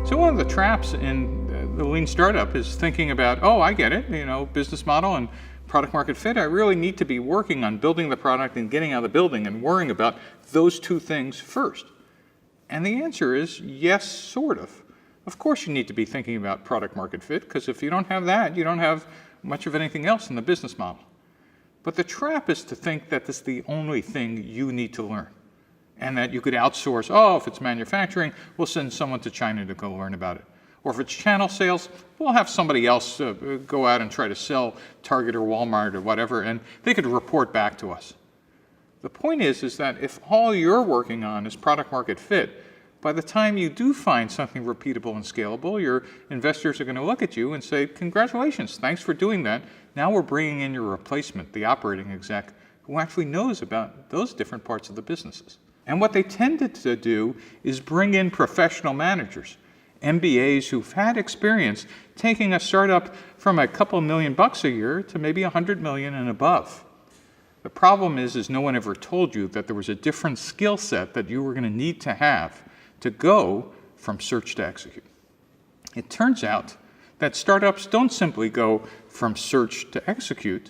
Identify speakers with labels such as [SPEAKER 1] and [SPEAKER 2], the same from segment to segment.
[SPEAKER 1] So one of the traps in the lean startup is thinking about, oh, I get it, business model and product market fit. I really need to be working on building the product and getting out of the building and worrying about those two things first. And the answer is yes, sort of. Of course you need to be thinking about product market fit, because if you don't have that, you don't have much of anything else in the business model. But the trap is to think that this is the only thing you need to learn, and that you could outsource. Oh, if it's manufacturing, we'll send someone to China to go learn about it. Or if it's channel sales, we'll have somebody else go out and try to sell Target or Walmart or whatever, and they could report back to us. The point is that if all you're working on is product market fit, by the time you do find something repeatable and scalable, your investors are going to look at you and say, congratulations, thanks for doing that. Now we're bringing in your replacement, the operating exec, who actually knows about those different parts of the businesses. And what they tended to do is bring in professional managers, MBAs who've had experience taking a startup from a couple $1 million a year to maybe 100 million and above. The problem is no one ever told you that there was a different skill set that you were going to need to have to go from search to execute. It turns out that startups don't simply go from search to execute.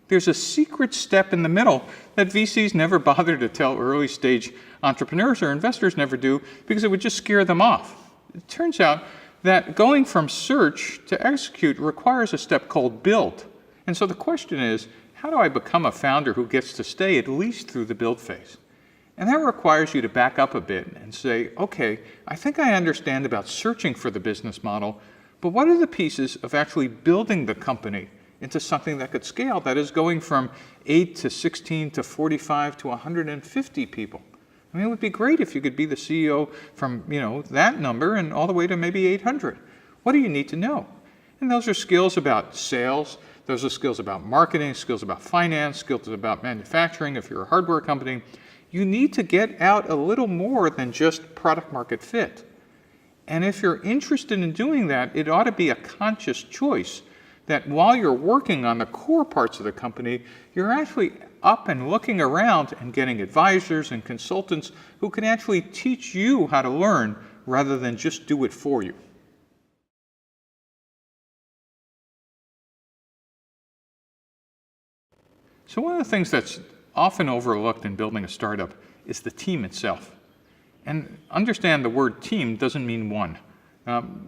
[SPEAKER 1] There's a secret step in the middle that VCs never bother to tell early stage entrepreneurs, or investors never do, because it would just scare them off. It turns out that going from search to execute requires a step called build. And so the question is, how do I become a founder who gets to stay at least through the build phase? And that requires you to back up a bit and say, okay, I think I understand about searching for the business model, but what are the pieces of actually building the company into something that could scale, that is going from 8 to 16 to 45 to 150 people? I mean, it would be great if you could be the CEO from, that number and all the way to maybe 800. What do you need to know? And those are skills about sales, those are skills about marketing, skills about finance, skills about manufacturing if you're a hardware company. You need to get out a little more than just product market fit. And if you're interested in doing that, it ought to be a conscious choice that while you're working on the core parts of the company, you're actually up and looking around and getting advisors and consultants who can actually teach you how to learn rather than just do it for you. So one of the things that's often overlooked in building a startup is the team itself. And understand the word team doesn't mean one.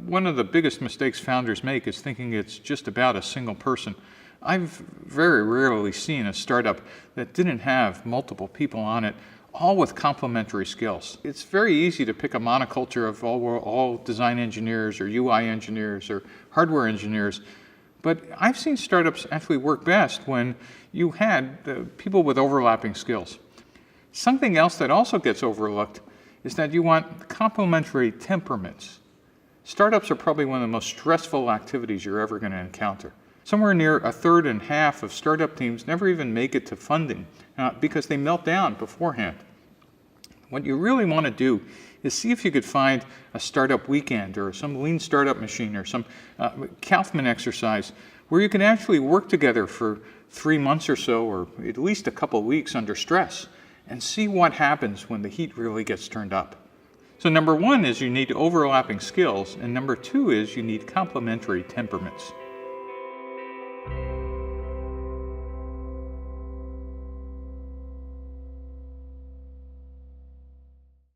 [SPEAKER 1] One of the biggest mistakes founders make is thinking it's just about a single person. I've very rarely seen a startup that didn't have multiple people on it, all with complementary skills. It's very easy to pick a monoculture of all design engineers or UI engineers or hardware engineers, but I've seen startups actually work best when you had people with overlapping skills. Something else that also gets overlooked is that you want complementary temperaments. Startups are probably one of the most stressful activities you're ever going to encounter. Somewhere near a third and half of startup teams never even make it to funding because they melt down beforehand. What you really want to do is see if you could find a startup weekend or some lean startup machine or some Kauffman exercise where you can actually work together for 3 months or so, or at least a couple weeks under stress, and see what happens when the heat really gets turned up. So number one is you need overlapping skills, and number two is you need complementary temperaments.